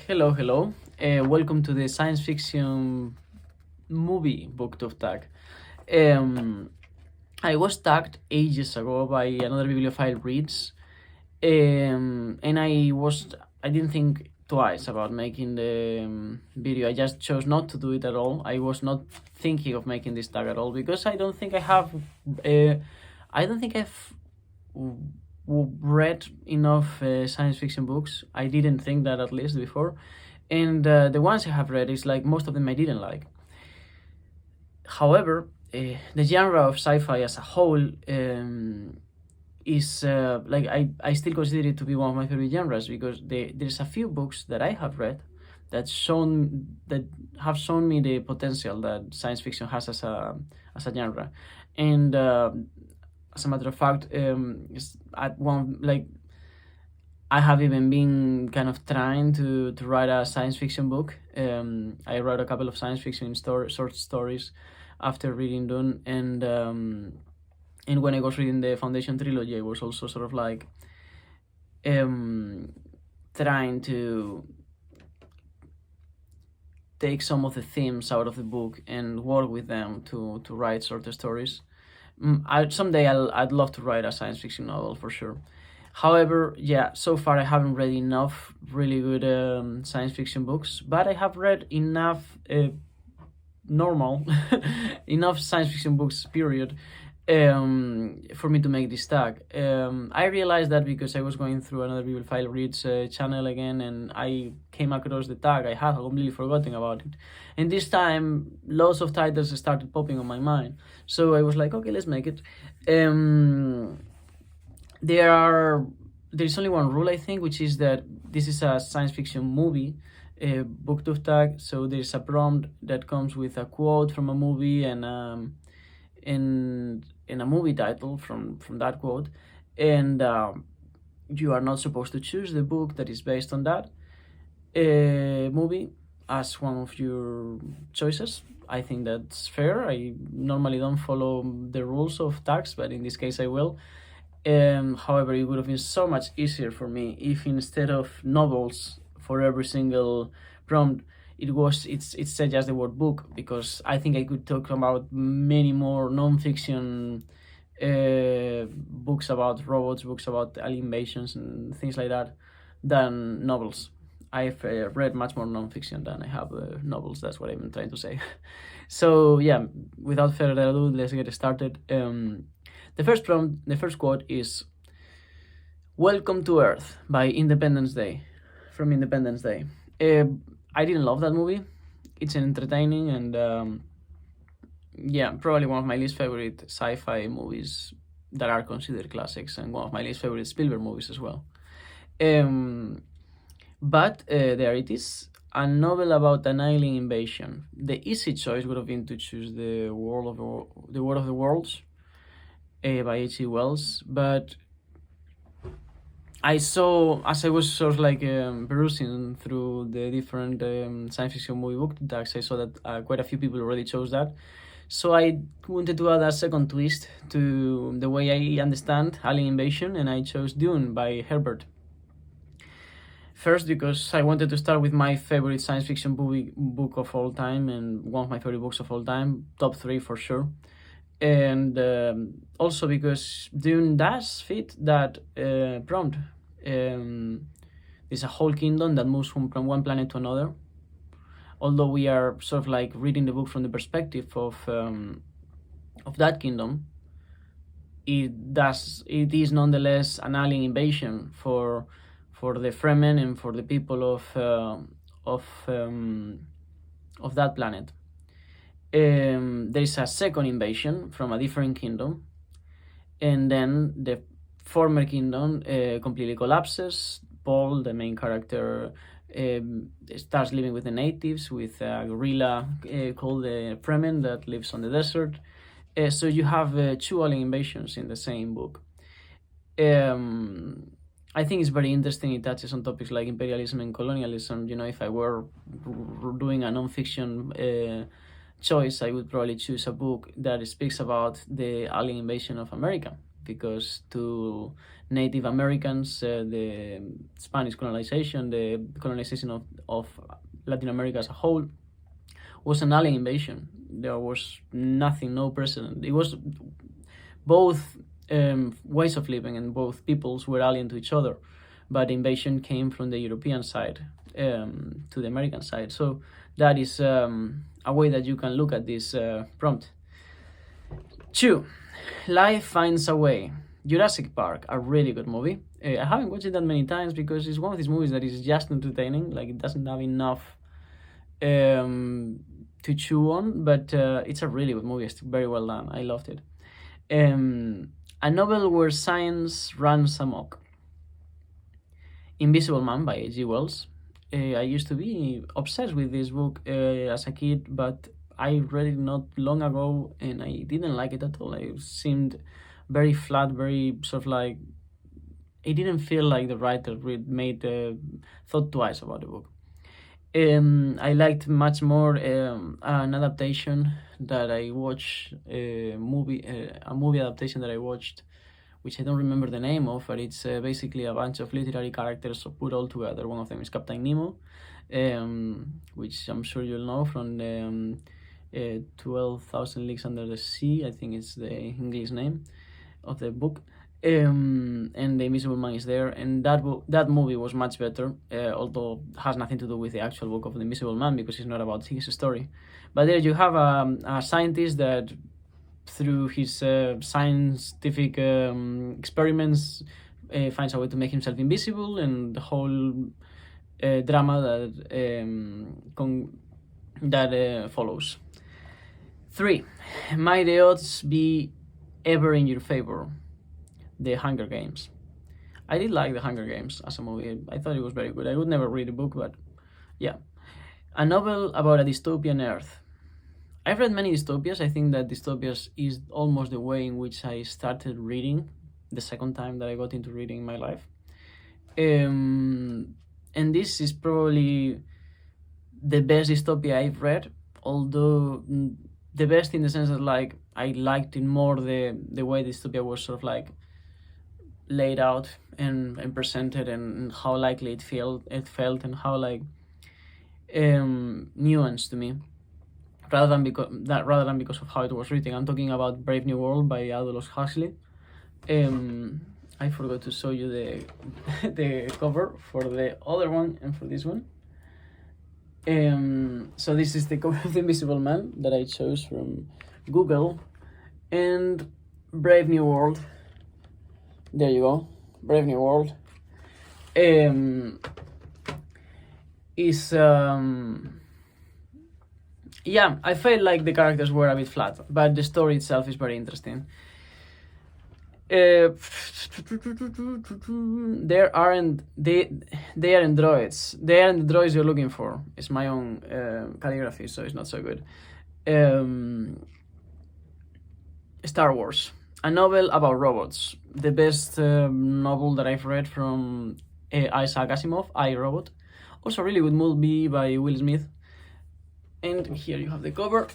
Hello, hello. Welcome to the science fiction movie BookTube tag. Um, I was tagged ages ago by another bibliophile reads, and I didn't think twice about making the video. I just chose not to do it at all. I was not thinking of making this tag at all because I don't think I've read enough science fiction books. I didn't think that, at least, before, and the ones I have read is like most of them I didn't like. However, the genre of sci-fi as a whole is like I still consider it to be one of my favorite genres because there's a few books that I have read that have shown me the potential that science fiction has as a genre, and as a matter of fact, at one like I have even been kind of trying to write a science fiction book. I wrote a couple of science fiction short stories after reading Dune, and when I was reading the Foundation trilogy, I was also sort of like trying to take some of the themes out of the book and work with them to write shorter stories. Someday I'd love to write a science fiction novel for sure. However, yeah, so far I haven't read enough really good science fiction books, but I have read enough normal, enough science fiction books, period, for me to make this tag. I realized that because I was going through another Bibliophile Reads channel again, and I came across the tag. I had completely forgotten about it, and this time lots of titles started popping on my mind. So I was like, okay, let's make it. There's only one rule, I think, which is that this is a science fiction movie BookTube tag. So there's a prompt that comes with a quote from a movie and a movie title from that quote, and you are not supposed to choose the book that is based on that movie as one of your choices. I think that's fair. I normally don't follow the rules of tags, but in this case I will. However, it would have been so much easier for me if instead of novels for every single prompt, it said just the word book, because I think I could talk about many more non-fiction books about robots, books about alien invasions and things like that than novels. I've read much more non-fiction than I have novels. That's what I'm trying to say. So yeah, without further ado, let's get started. The first prompt, the first quote is "Welcome to Earth" by Independence Day, from Independence Day. I didn't love that movie. It's entertaining and yeah, probably one of my least favorite sci-fi movies that are considered classics, and one of my least favorite Spielberg movies as well. But there it is, a novel about an alien invasion. The easy choice would have been to choose the War of the Worlds by H.G. Wells, but I saw, as I was sort of like perusing through the different science fiction movie book tags, I saw that quite a few people already chose that. So I wanted to add a second twist to the way I understand alien invasion, and I chose Dune by Herbert. First, because I wanted to start with my favorite science fiction book of all time, and one of my favorite books of all time, top 3 for sure. And also because Dune does fit that prompt. There's a whole kingdom that moves from one planet to another. Although we are sort of like reading the book from the perspective of that kingdom, it is nonetheless an alien invasion for the Fremen and for the people of that planet. There's a second invasion from a different kingdom, and then the former kingdom completely collapses. Paul, the main character, starts living with the natives, with a gorilla called the Fremen that lives on the desert. So you have 2 alien invasions in the same book. I think it's very interesting. It touches on topics like imperialism and colonialism. You know, if I were doing a non-fiction choice, I would probably choose a book that speaks about the alien invasion of America, because to Native Americans, the Spanish colonization, the colonization of Latin America as a whole, was an alien invasion. There was nothing, no precedent. It was both ways of living, and both peoples were alien to each other, but invasion came from the European side to the American side. So that is a way that you can look at this prompt. 2. Life Finds a Way. Jurassic Park, a really good movie. I haven't watched it that many times because it's one of these movies that is just entertaining. Like, it doesn't have enough to chew on, but it's a really good movie. It's very well done. I loved it. A novel where science runs amok. Invisible Man by H.G. Wells. I used to be obsessed with this book as a kid, but I read it not long ago and I didn't like it at all. It seemed very flat, very sort of like, it didn't feel like the writer thought twice about the book. I liked much more an adaptation that I watched, a movie adaptation that I watched, which I don't remember the name of, but it's basically a bunch of literary characters put all together. One of them is Captain Nemo, which I'm sure you'll know from 12,000 Leagues Under the Sea, I think it's the English name of the book. And The Invisible Man is there, and that movie was much better, although has nothing to do with the actual book of The Invisible Man because it's not about his story. But there you have a scientist that, through his scientific experiments, finds a way to make himself invisible, and the whole drama that follows. 3. Might the odds be ever in your favor? The Hunger Games. I did like The Hunger Games as a movie. I thought it was very good. I would never read a book, but yeah. A novel about a dystopian Earth. I've read many dystopias. I think that dystopias is almost the way in which I started reading, the second time that I got into reading in my life. And this is probably the best dystopia I've read, although the best in the sense that, like, I liked it more the way dystopia was sort of like laid out and presented, and how likely it felt, and how like nuanced to me, rather than because of how it was written. I'm talking about Brave New World by Aldous Huxley. I forgot to show you the cover for the other one and for this one. So this is the cover of The Invisible Man that I chose from Google, and Brave New World. There you go, Brave New World. Is yeah, I felt like the characters were a bit flat, but the story itself is very interesting. They aren't droids. They aren't the droids you're looking for. It's my own calligraphy, so it's not so good. Star Wars, a novel about robots. The best novel that I've read from Isaac Asimov, I, Robot. Also a really good movie by Will Smith. And here you have the cover.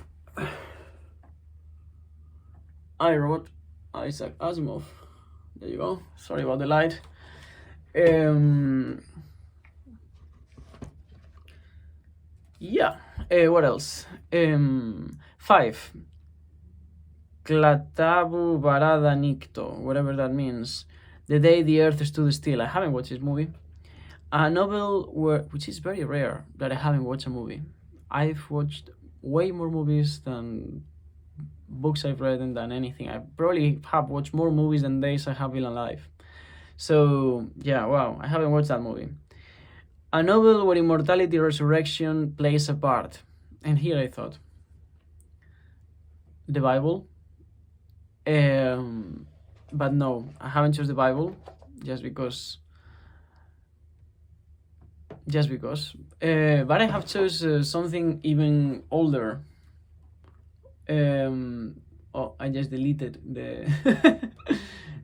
I, Robot, Isaac Asimov. There you go. Sorry about the light. Yeah. What else? 5. Klaatu, barada, nikto, whatever that means. The Day the Earth Stood Still. I haven't watched this movie. A novel which is very rare that I haven't watched a movie. I've watched way more movies than books I've read and than anything. I probably have watched more movies than days I have been alive. So yeah, wow, I haven't watched that movie. A novel where immortality or resurrection plays a part. And here I thought, the Bible. But no, I haven't chosen the Bible just because. But I have chosen something even older. Oh, I just deleted the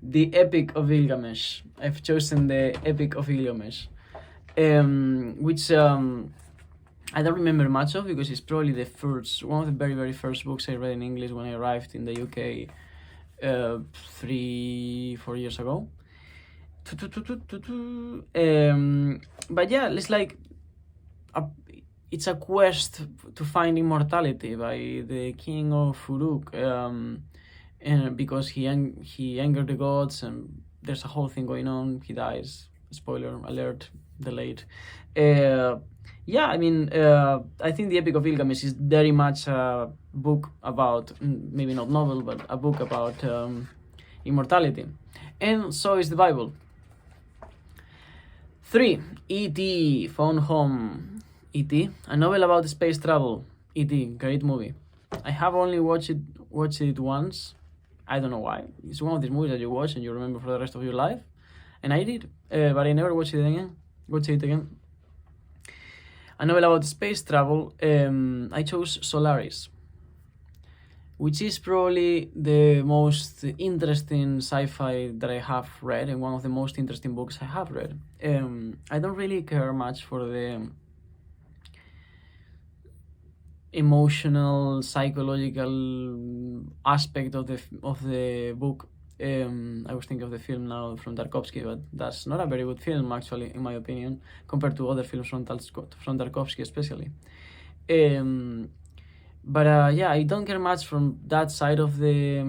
the Epic of Gilgamesh. I've chosen the Epic of Gilgamesh, which I don't remember much of because it's probably one of the very, very first books I read in English when I arrived in the UK 3-4 years ago. But yeah, it's like it's a quest to find immortality by the king of Uruk, and because he angered the gods, and there's a whole thing going on. He dies. Spoiler alert, delayed. Yeah, I mean, I think the Epic of Gilgamesh is very much a book about, maybe not novel, but a book about immortality, and so is the Bible. 3. E.T. Phone Home. E.T. A novel about space travel. E.T. Great movie. I have only watched it once. I don't know why. It's one of these movies that you watch and you remember for the rest of your life. And I did, but I never watched it again. A novel about space travel. I chose Solaris, which is probably the most interesting sci-fi that I have read, and one of the most interesting books I have read. I don't really care much for the emotional, psychological aspect of the book. I was thinking of the film now from Tarkovsky, but that's not a very good film, actually, in my opinion, compared to other films from Tarkovsky, especially. But yeah, I don't care much from that side of the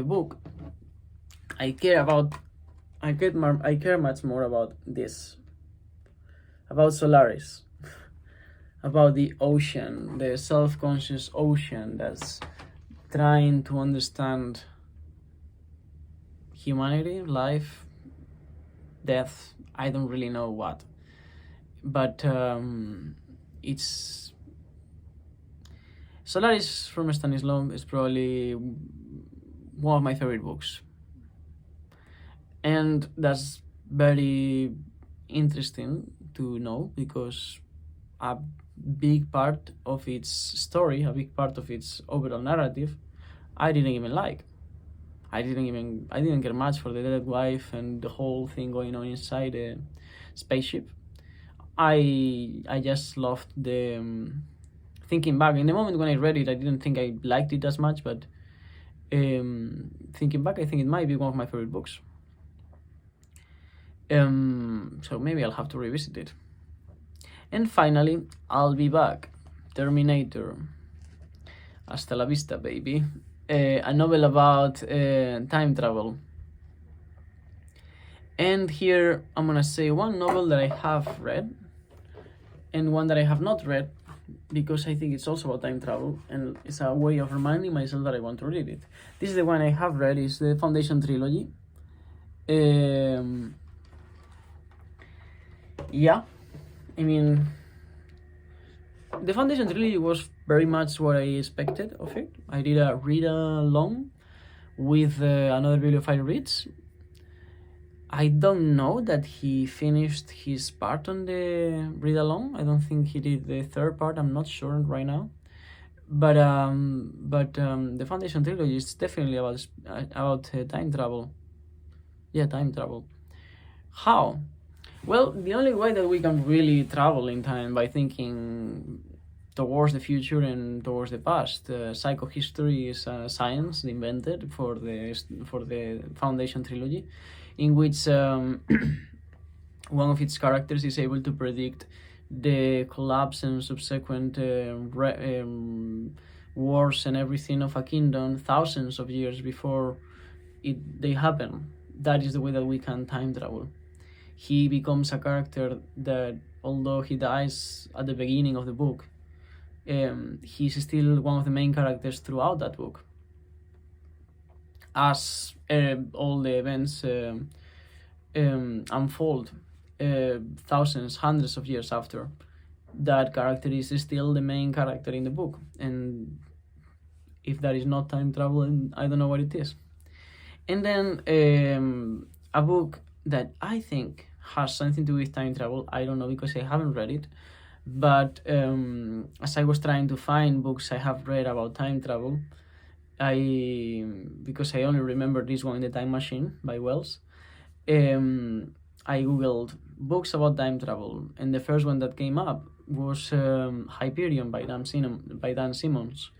book. I care much more about this, about Solaris, about the ocean, the self-conscious ocean that's trying to understand humanity, life, death. I don't really know what, but it's Solaris from Stanislaw is probably one of my favorite books, and that's very interesting to know because a big part of its story, a big part of its overall narrative, I didn't even like. I didn't care much for the dead wife and the whole thing going on inside the spaceship. I just loved the thinking back. In the moment when I read it, I didn't think I liked it as much, but thinking back, I think it might be one of my favorite books. So maybe I'll have to revisit it. And finally, I'll Be Back. Terminator. Hasta la vista, baby. A novel about time travel. And here I'm gonna say one novel that I have read and one that I have not read, because I think it's also about time travel, and it's a way of reminding myself that I want to read it. This is the one I have read, is the Foundation trilogy. Yeah, I mean, the Foundation trilogy was very much what I expected of it. I did a read-along with another bibliophile reads. I don't know that he finished his part on the read-along. I don't think he did the third part. I'm not sure right now. But the Foundation trilogy is definitely about time travel. Yeah, time travel. How? Well, the only way that we can really travel in time by thinking towards the future and towards the past. Psychohistory is a science invented for the Foundation trilogy, in which one of its characters is able to predict the collapse and subsequent wars and everything of a kingdom thousands of years before they happen. That is the way that we can time travel. He becomes a character that, although he dies at the beginning of the book, he's still one of the main characters throughout that book. As all the events unfold, thousands, hundreds of years after, that character is still the main character in the book. And if that is not time travel, I don't know what it is. And then a book that I think has something to do with time travel, I don't know because I haven't read it, but as I was trying to find books I have read about time travel, because I only remember this one, The Time Machine by Wells, I googled books about time travel, and the first one that came up was Hyperion by Dan Simmons.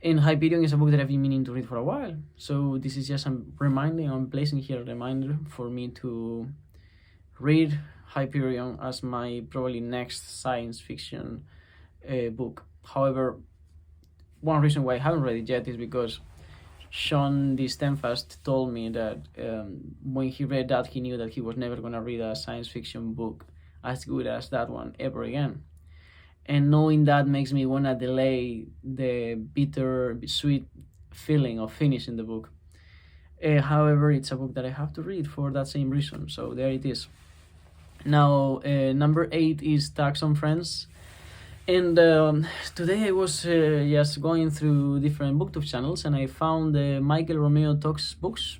And Hyperion is a book that I've been meaning to read for a while. So this is just a reminder, I'm placing here a reminder for me to read Hyperion as my probably next science fiction book. However, one reason why I haven't read it yet is because Sean D. Stenfast told me that when he read that, he knew that he was never going to read a science fiction book as good as that one ever again. And knowing that makes me want to delay the bitter, sweet feeling of finishing the book. However, it's a book that I have to read for that same reason, so there it is. Now, number 8 is Tags on Friends. And today I was just going through different BookTube channels, and I found Michael Romeo Talks Books,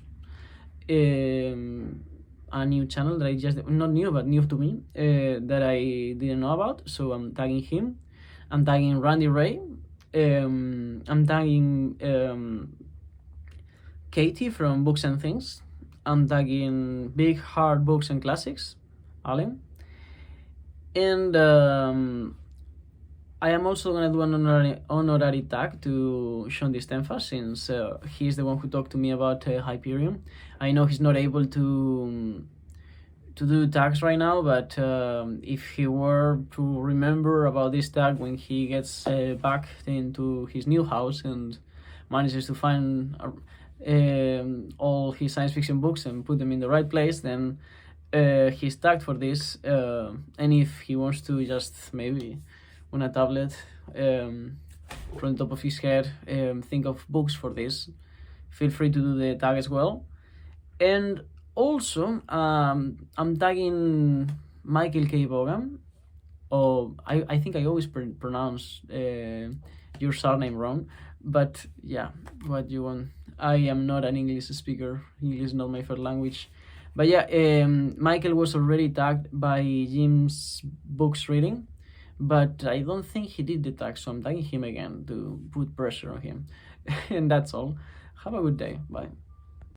a new channel that I just, not new, but new to me, that I didn't know about. So I'm tagging him. I'm tagging Randy Ray. I'm tagging Katie from Books and Things. I'm tagging Big Hard Books and Classics, Alan. And I am also going to do an honorary tag to Sean D. Stenfast, since he's the one who talked to me about Hyperion. I know he's not able to do tags right now, but if he were to remember about this tag when he gets back into his new house and manages to find all his science fiction books and put them in the right place, then he's tagged for this. And if he wants to just maybe on a tablet from the top of his head think of books for this, feel free to do the tag as well. And also I'm tagging Michael K. Vaughan. I think I always pronounce your surname wrong, but yeah, what you want. I am not an English speaker. English is not my first language. But yeah, Michael was already tagged by Jim's Books Reading, but I don't think he did the tag, so I'm tagging him again to put pressure on him. And that's all. Have a good day. Bye.